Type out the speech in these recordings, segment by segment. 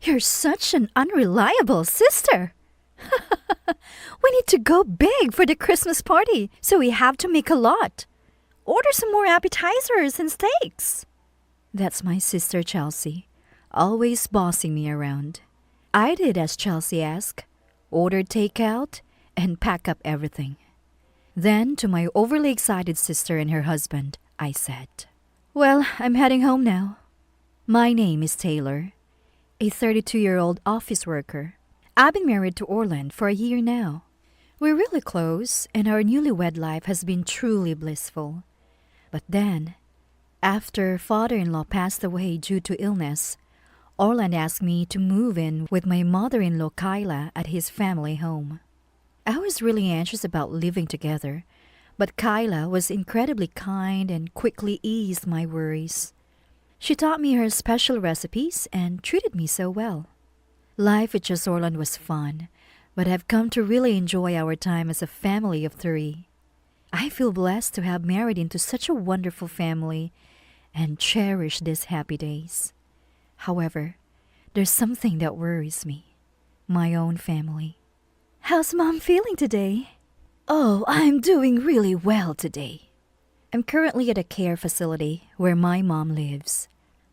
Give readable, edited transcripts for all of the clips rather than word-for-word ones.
You're such an unreliable sister. We need to go big for the Christmas party, so we have to make a lot. Order some more appetizers and steaks. That's my sister Chelsea, always bossing me around. I did as Chelsea asked, ordered takeout, and pack up everything. Then, to my overly excited sister and her husband, I said, "Well, I'm heading home now." My name is Taylor, a 32-year-old office worker. I've been married to Orland for a year now. We're really close, and our newlywed life has been truly blissful. But then, after father-in-law passed away due to illness, Orland asked me to move in with my mother-in-law Kyla at his family home. I was really anxious about living together, but Kyla was incredibly kind and quickly eased my worries. She taught me her special recipes and treated me so well. Life with just Orland was fun, but I've come to really enjoy our time as a family of 3. I feel blessed to have married into such a wonderful family and cherish these happy days. However, there's something that worries me. My own family. How's Mom feeling today? Oh, I'm doing really well today. I'm currently at a care facility where my mom lives.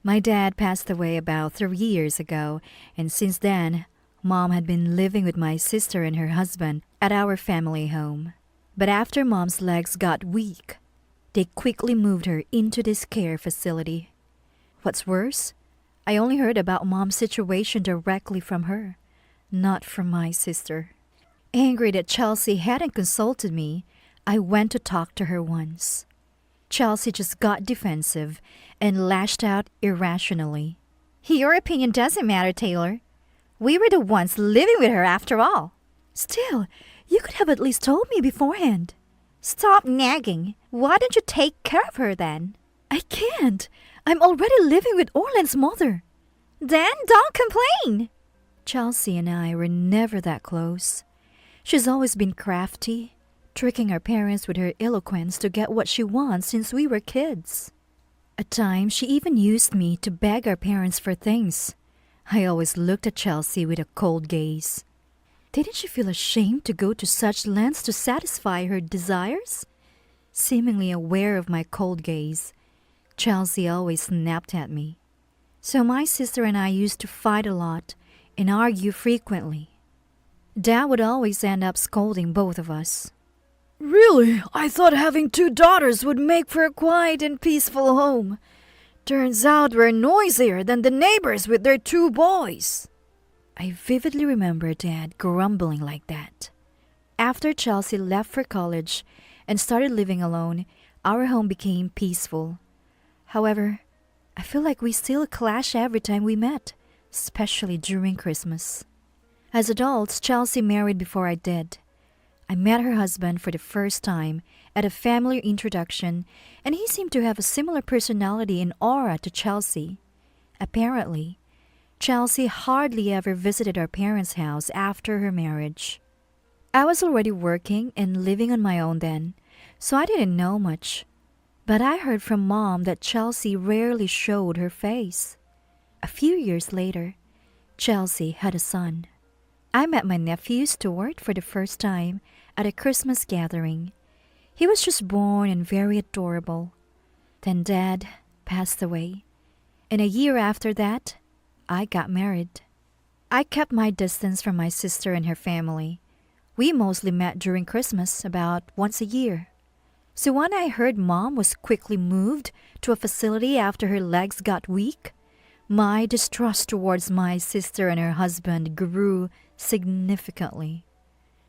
My dad passed away about 3 years ago, and since then, Mom had been living with my sister and her husband at our family home. But after Mom's legs got weak, they quickly moved her into this care facility. What's worse, I only heard about Mom's situation directly from her, not from my sister. Angry that Chelsea hadn't consulted me, I went to talk to her once. Chelsea just got defensive and lashed out irrationally. Your opinion doesn't matter, Taylor. We were the ones living with her after all. Still, you could have at least told me beforehand. Stop nagging. Why don't you take care of her then? I can't. I'm already living with Orland's mother. Then don't complain. Chelsea and I were never that close. She's always been crafty, tricking our parents with her eloquence to get what she wants since we were kids. At times, she even used me to beg our parents for things. I always looked at Chelsea with a cold gaze. Didn't she feel ashamed to go to such lengths to satisfy her desires? Seemingly aware of my cold gaze, Chelsea always snapped at me. So my sister and I used to fight a lot and argue frequently. Dad would always end up scolding both of us. Really? I thought having 2 daughters would make for a quiet and peaceful home. Turns out we're noisier than the neighbors with their 2 boys. I vividly remember Dad grumbling like that. After Chelsea left for college and started living alone, our home became peaceful. However, I feel like we still clash every time we met, especially during Christmas. As adults, Chelsea married before I did. I met her husband for the first time at a family introduction, and he seemed to have a similar personality and aura to Chelsea. Apparently, Chelsea hardly ever visited our parents' house after her marriage. I was already working and living on my own then, so I didn't know much. But I heard from Mom that Chelsea rarely showed her face. A few years later, Chelsea had a son. I met my nephew Stuart for the first time at a Christmas gathering. He was just born and very adorable. Then Dad passed away, and a year after that, I got married. I kept my distance from my sister and her family. We mostly met during Christmas, about once a year. So when I heard Mom was quickly moved to a facility after her legs got weak, my distrust towards my sister and her husband grew significantly.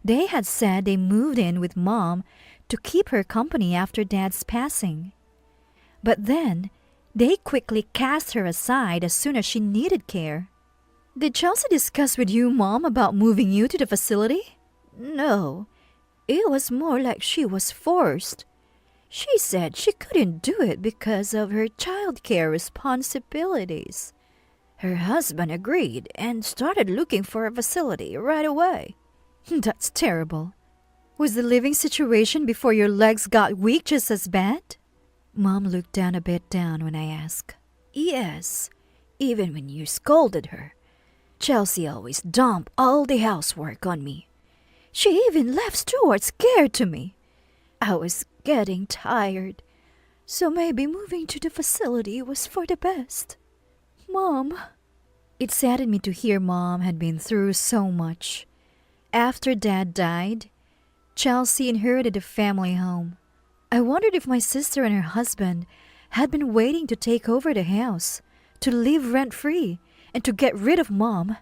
They had said they moved in with Mom to keep her company after Dad's passing. But then, they quickly cast her aside as soon as she needed care. Did Chelsea discuss with you, Mom, about moving you to the facility? No. It was more like she was forced. She said she couldn't do it because of her childcare responsibilities. Her husband agreed and started looking for a facility right away. That's terrible. Was the living situation before your legs got weak just as bad? Mom looked down a bit when I asked. Yes, even when you scolded her. Chelsea always dumped all the housework on me. She even left Stuart scared to me. I was getting tired, so maybe moving to the facility was for the best. Mom. It saddened me to hear Mom had been through so much. After Dad died, Chelsea inherited a family home. I wondered if my sister and her husband had been waiting to take over the house, to live rent-free, and to get rid of Mom,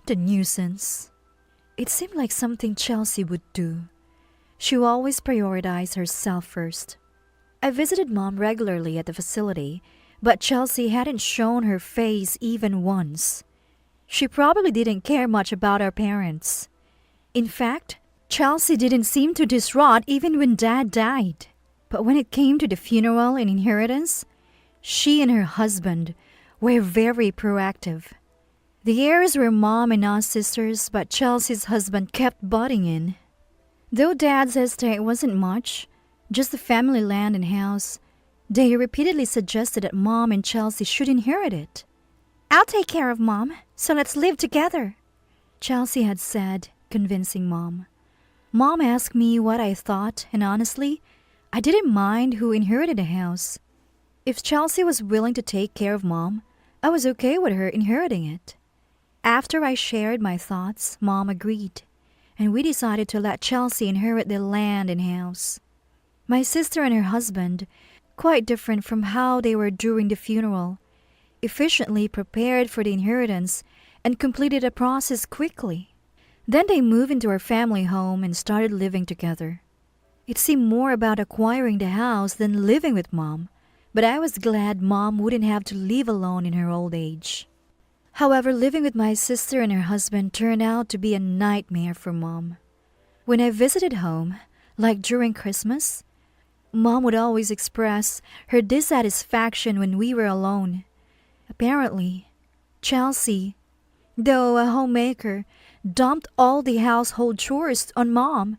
the nuisance. It seemed like something Chelsea would do. She always prioritized herself first. I visited Mom regularly at the facility, but Chelsea hadn't shown her face even once. She probably didn't care much about our parents. In fact, Chelsea didn't seem too distraught even when Dad died. But when it came to the funeral and inheritance, she and her husband were very proactive. The heirs were Mom and us sisters, but Chelsea's husband kept butting in. Though Dad's estate wasn't much, just the family land and house, they repeatedly suggested that Mom and Chelsea should inherit it. I'll take care of Mom, so let's live together, Chelsea had said, convincing Mom. Mom asked me what I thought, and honestly, I didn't mind who inherited the house. If Chelsea was willing to take care of Mom, I was okay with her inheriting it. After I shared my thoughts, Mom agreed, and we decided to let Chelsea inherit the land and house. My sister and her husband, quite different from how they were during the funeral, efficiently prepared for the inheritance and completed the process quickly. Then they moved into our family home and started living together. It seemed more about acquiring the house than living with Mom, but I was glad Mom wouldn't have to live alone in her old age. However, living with my sister and her husband turned out to be a nightmare for Mom. When I visited home, like during Christmas, Mom would always express her dissatisfaction when we were alone. Apparently, Chelsea, though a homemaker, dumped all the household chores on Mom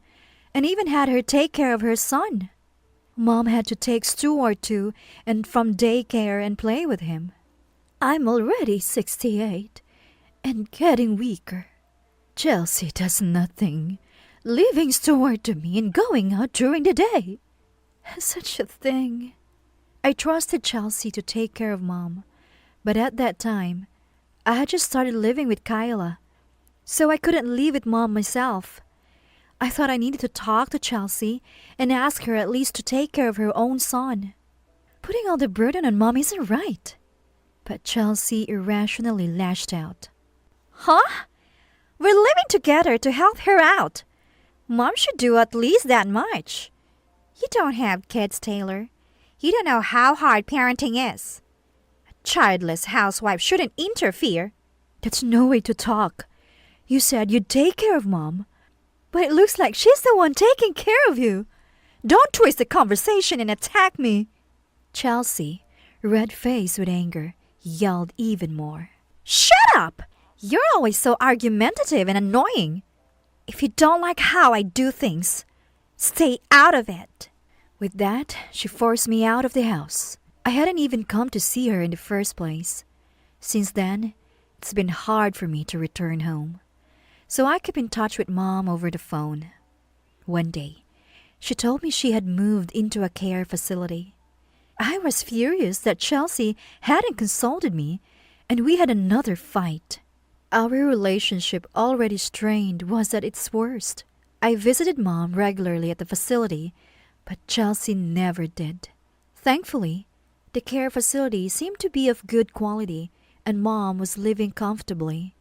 and even had her take care of her son. Mom had to take Stuart to and from daycare and play with him. I'm already 68 and getting weaker. Chelsea does nothing, leaving Stuart to me and going out during the day. Such a thing. I trusted Chelsea to take care of Mom, but at that time, I had just started living with Kyla, so I couldn't live with Mom myself. I thought I needed to talk to Chelsea and ask her at least to take care of her own son. Putting all the burden on Mom isn't right. But Chelsea irrationally lashed out. Huh? We're living together to help her out. Mom should do at least that much. You don't have kids, Taylor. You don't know how hard parenting is. A childless housewife shouldn't interfere. That's no way to talk. You said you'd take care of Mom, but it looks like she's the one taking care of you. Don't twist the conversation and attack me. Chelsea, red-faced with anger, yelled even more. Shut up! You're always so argumentative and annoying. If you don't like how I do things, stay out of it. With that, she forced me out of the house. I hadn't even come to see her in the first place. Since then, it's been hard for me to return home. So I kept in touch with Mom over the phone. One day, she told me she had moved into a care facility. I was furious that Chelsea hadn't consulted me, and we had another fight. Our relationship, already strained, was at its worst. I visited Mom regularly at the facility, but Chelsea never did. Thankfully, the care facility seemed to be of good quality, and Mom was living comfortably.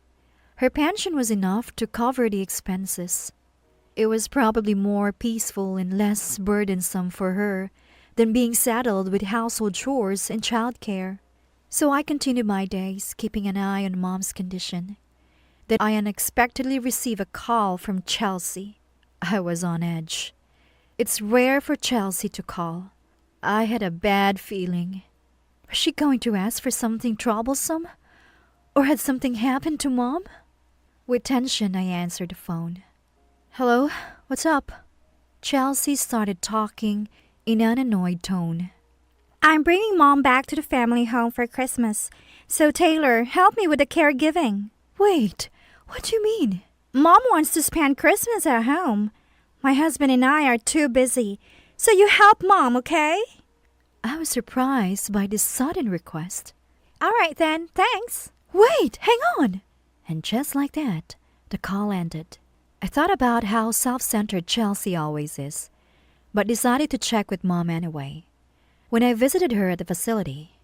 Her pension was enough to cover the expenses. It was probably more peaceful and less burdensome for her than being saddled with household chores and childcare. So I continued my days, keeping an eye on Mom's condition. Then I unexpectedly received a call from Chelsea. I was on edge. It's rare for Chelsea to call. I had a bad feeling. Was she going to ask for something troublesome? Or had something happened to Mom? With tension, I answered the phone. Hello, what's up? Chelsea started talking in an annoyed tone. I'm bringing Mom back to the family home for Christmas, so Taylor, help me with the caregiving. Wait, what do you mean? Mom wants to spend Christmas at home. My husband and I are too busy, so you help Mom, okay? I was surprised by this sudden request. All right then, thanks. Wait, hang on. And just like that, the call ended. I thought about how self-centered Chelsea always is, but decided to check with Mom anyway. When I visited her at the facility,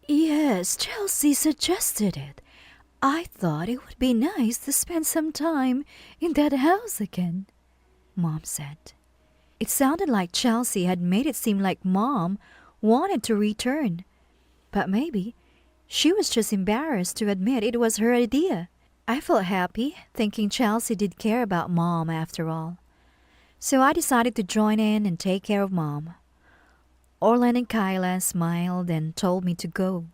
yes, Chelsea suggested it. I thought it would be nice to spend some time in that house again, Mom said. It sounded like Chelsea had made it seem like Mom wanted to return, but maybe she was just embarrassed to admit it was her idea. I felt happy, thinking Chelsea did care about Mom after all. So I decided to join in and take care of Mom. Orlan and Kyla smiled and told me to go.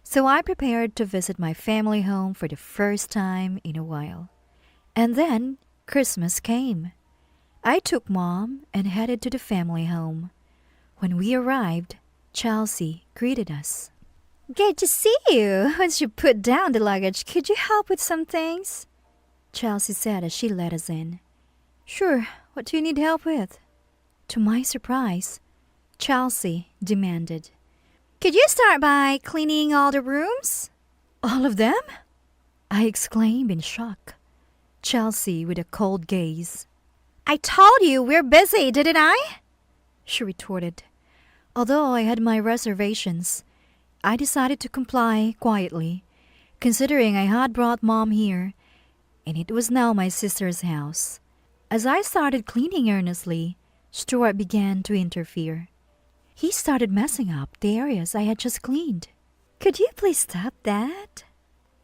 So I prepared to visit my family home for the first time in a while. And then Christmas came. I took Mom and headed to the family home. When we arrived, Chelsea greeted us. Good to see you. Once you put down the luggage, could you help with some things? Chelsea said as she let us in. Sure, what do you need help with? To my surprise, Chelsea demanded. Could you start by cleaning all the rooms? All of them? I exclaimed in shock. Chelsea with a cold gaze. I told you we're busy, didn't I? She retorted. Although I had my reservations, I decided to comply quietly, considering I had brought Mom here, and it was now my sister's house. As I started cleaning earnestly, Stuart began to interfere. He started messing up the areas I had just cleaned. Could you please stop that?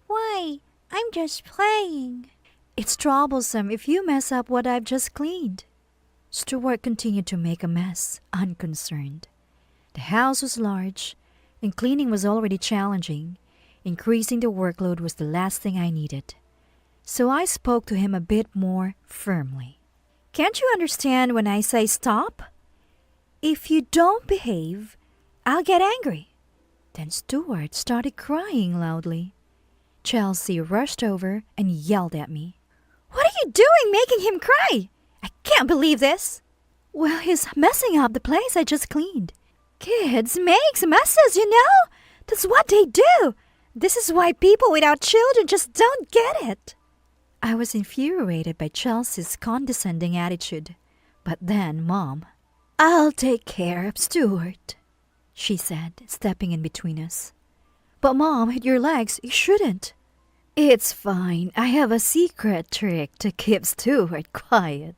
Why? I'm just playing. It's troublesome if you mess up what I've just cleaned. Stuart continued to make a mess, unconcerned. The house was large, and cleaning was already challenging. Increasing the workload was the last thing I needed. So I spoke to him a bit more firmly. Can't you understand when I say stop? If you don't behave, I'll get angry. Then Stuart started crying loudly. Chelsea rushed over and yelled at me. What are you doing making him cry? I can't believe this. Well, he's messing up the place I just cleaned. Kids makes messes, you know? That's what they do. This is why people without children just don't get it. I was infuriated by Chelsea's condescending attitude. But then Mom, I'll take care of Stuart, she said, stepping in between us. But Mom, hit your legs, you shouldn't. It's fine. I have a secret trick to keep Stuart quiet.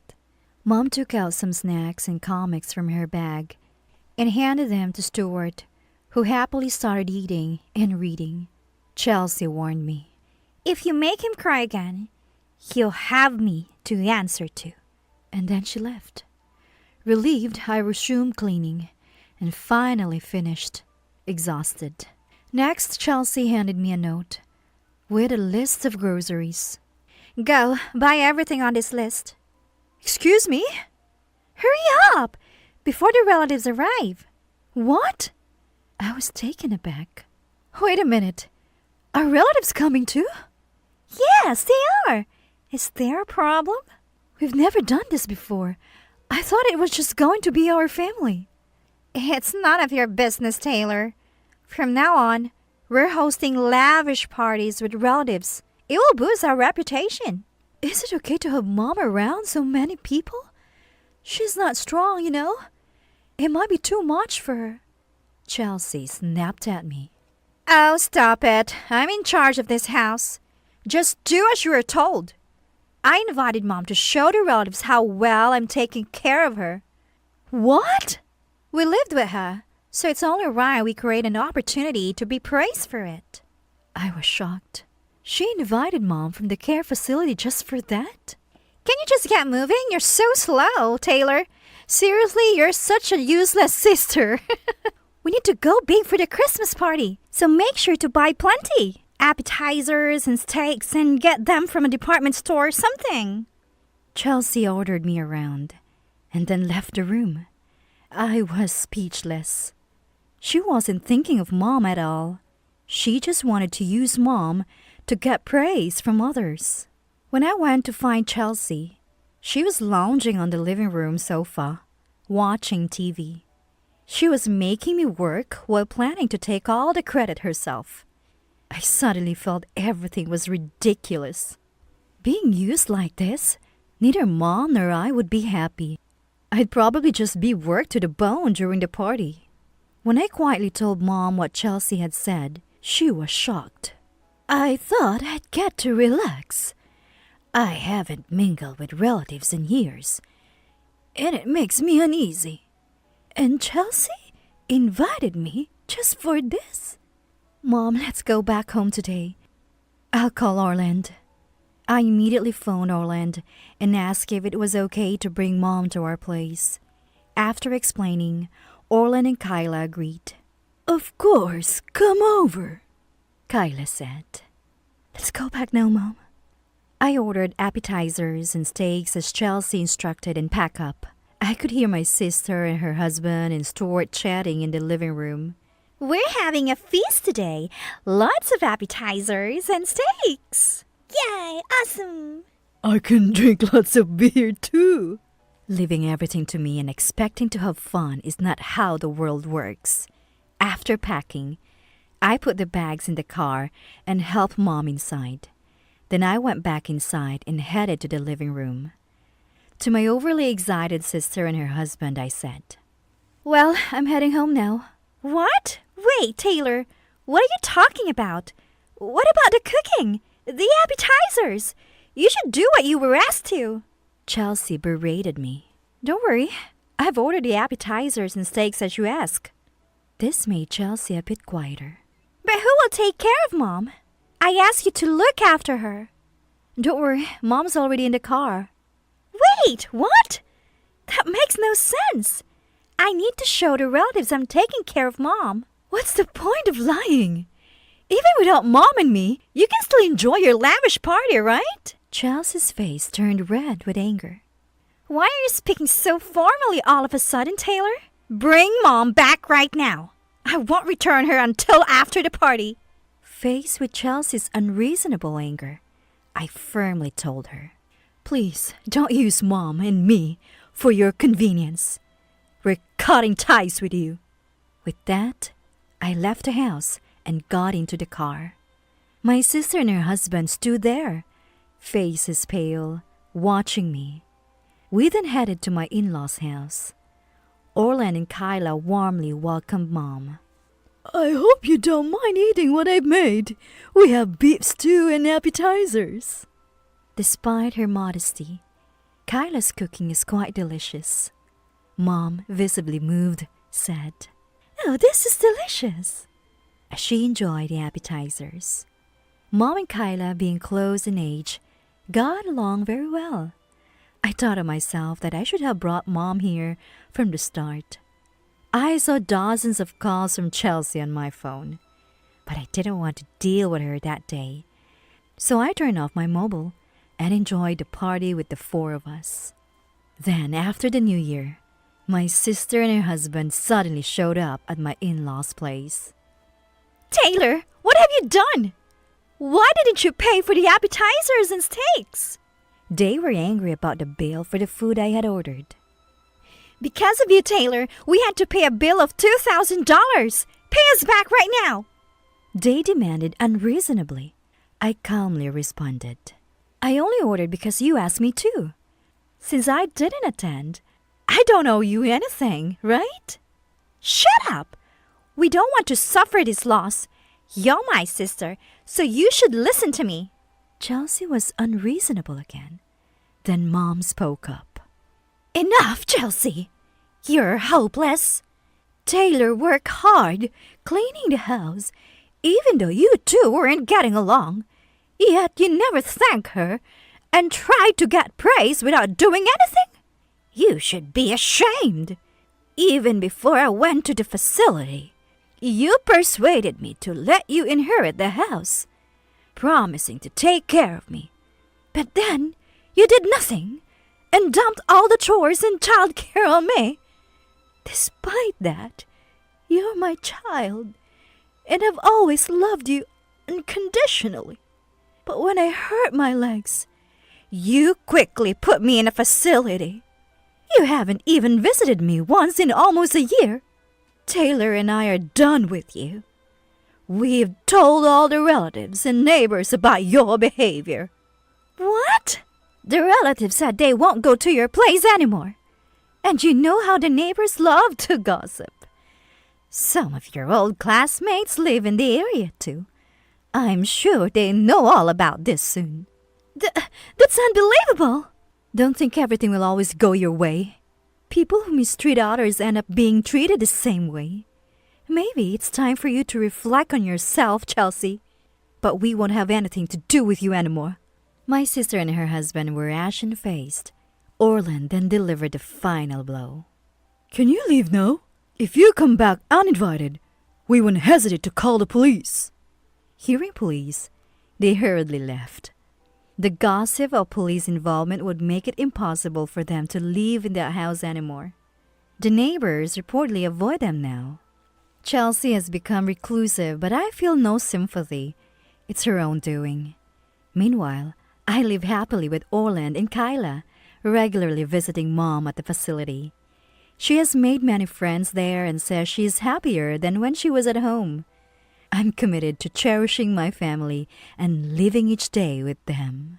Mom took out some snacks and comics from her bag and handed them to Stuart, who happily started eating and reading. Chelsea warned me. If you make him cry again, he'll have me to answer to. And then she left. Relieved, I resumed cleaning and finally finished, exhausted. Next, Chelsea handed me a note with a list of groceries. Go, buy everything on this list. Excuse me? Hurry up, before the relatives arrive. What? I was taken aback. Wait a minute. Are relatives coming too? Yes, they are. Is there a problem? We've never done this before. I thought it was just going to be our family. It's none of your business, Taylor. From now on, we're hosting lavish parties with relatives. It will boost our reputation. Is it okay to have Mom around so many people? She's not strong, you know. It might be too much for her. Chelsea snapped at me. Oh, stop it. I'm in charge of this house. Just do as you are told. I invited Mom to show the relatives how well I'm taking care of her. What? We lived with her, so it's only right we create an opportunity to be praised for it. I was shocked. She invited Mom from the care facility just for that? Can you just get moving? You're so slow, Taylor. Seriously, you're such a useless sister. We need to go big for the Christmas party, so make sure to buy plenty. Appetizers and steaks and get them from a department store or something. Chelsea ordered me around and then left the room. I was speechless. She wasn't thinking of Mom at all. She just wanted to use Mom to get praise from others. When I went to find Chelsea, she was lounging on the living room sofa, watching TV. She was making me work while planning to take all the credit herself. I suddenly felt everything was ridiculous. Being used like this, neither Mom nor I would be happy. I'd probably just be worked to the bone during the party. When I quietly told Mom what Chelsea had said, she was shocked. I thought I'd get to relax. I haven't mingled with relatives in years, and it makes me uneasy. And Chelsea invited me just for this. Mom, let's go back home today. I'll call Orland. I immediately phoned Orland and asked if it was okay to bring Mom to our place. After explaining, Orland and Kyla agreed. Of course, come over, Kyla said. Let's go back now, Mom. I ordered appetizers and steaks as Chelsea instructed and pack up. I could hear my sister and her husband and Stuart chatting in the living room. We're having a feast today. Lots of appetizers and steaks. Yay, awesome. I can drink lots of beer too. Leaving everything to me and expecting to have fun is not how the world works. After packing, I put the bags in the car and helped Mom inside. Then I went back inside and headed to the living room. To my overly excited sister and her husband, I said, Well, I'm heading home now. What? Wait, Taylor, what are you talking about? What about the cooking? The appetizers? You should do what you were asked to. Chelsea berated me. Don't worry, I've ordered the appetizers and steaks as you asked. This made Chelsea a bit quieter. But who will take care of Mom? I asked you to look after her. Don't worry, Mom's already in the car. Wait, what? That makes no sense. I need to show the relatives I'm taking care of Mom. What's the point of lying? Even without Mom and me, you can still enjoy your lavish party, right? Chelsea's face turned red with anger. Why are you speaking so formally all of a sudden, Taylor? Bring Mom back right now. I won't return her until after the party. Faced with Chelsea's unreasonable anger, I firmly told her, Please don't use Mom and me for your convenience. We're cutting ties with you. With that, I left the house and got into the car. My sister and her husband stood there, faces pale, watching me. We then headed to my in-laws' house. Orland and Kyla warmly welcomed Mom. I hope you don't mind eating what I've made. We have beef stew and appetizers. Despite her modesty, Kyla's cooking is quite delicious. Mom, visibly moved, said, Oh, this is delicious. As she enjoyed the appetizers. Mom and Kyla, being close in age, got along very well. I thought to myself that I should have brought Mom here from the start. I saw dozens of calls from Chelsea on my phone, but I didn't want to deal with her that day. So I turned off my mobile and enjoyed the party with the four of us. Then, after the New Year, my sister and her husband suddenly showed up at my in-laws' place. Taylor, what have you done? Why didn't you pay for the appetizers and steaks? They were angry about the bill for the food I had ordered. Because of you, Taylor, we had to pay a bill of $2,000. Pay us back right now. They demanded unreasonably. I calmly responded, I only ordered because you asked me to. Since I didn't attend, I don't owe you anything, right? Shut up! We don't want to suffer this loss. You're my sister, so you should listen to me. Chelsea was unreasonable again. Then Mom spoke up. Enough, Chelsea. You're hopeless. Taylor worked hard cleaning the house, even though you two weren't getting along. Yet you never thanked her and tried to get praise without doing anything. You should be ashamed. Even before I went to the facility, you persuaded me to let you inherit the house, promising to take care of me. But then you did nothing and dumped all the chores and child care on me. Despite that, you're my child, and I've always loved you unconditionally. But when I hurt my legs, you quickly put me in a facility. You haven't even visited me once in almost a year. Taylor and I are done with you. We've told all the relatives and neighbors about your behavior. What? The relatives said they won't go to your place anymore. And you know how the neighbors love to gossip. Some of your old classmates live in the area too. I'm sure they know all about this soon. That's unbelievable. Don't think everything will always go your way. People who mistreat others end up being treated the same way. Maybe it's time for you to reflect on yourself, Chelsea. But we won't have anything to do with you anymore. My sister and her husband were ashen-faced. Orland then delivered the final blow. Can you leave now? If you come back uninvited, we won't hesitate to call the police. Hearing police, they hurriedly left. The gossip of police involvement would make it impossible for them to live in that house anymore. The neighbors reportedly avoid them now. Chelsea has become reclusive, but I feel no sympathy. It's her own doing. Meanwhile, I live happily with Orland and Kyla, regularly visiting Mom at the facility. She has made many friends there and says she is happier than when she was at home. I'm committed to cherishing my family and living each day with them.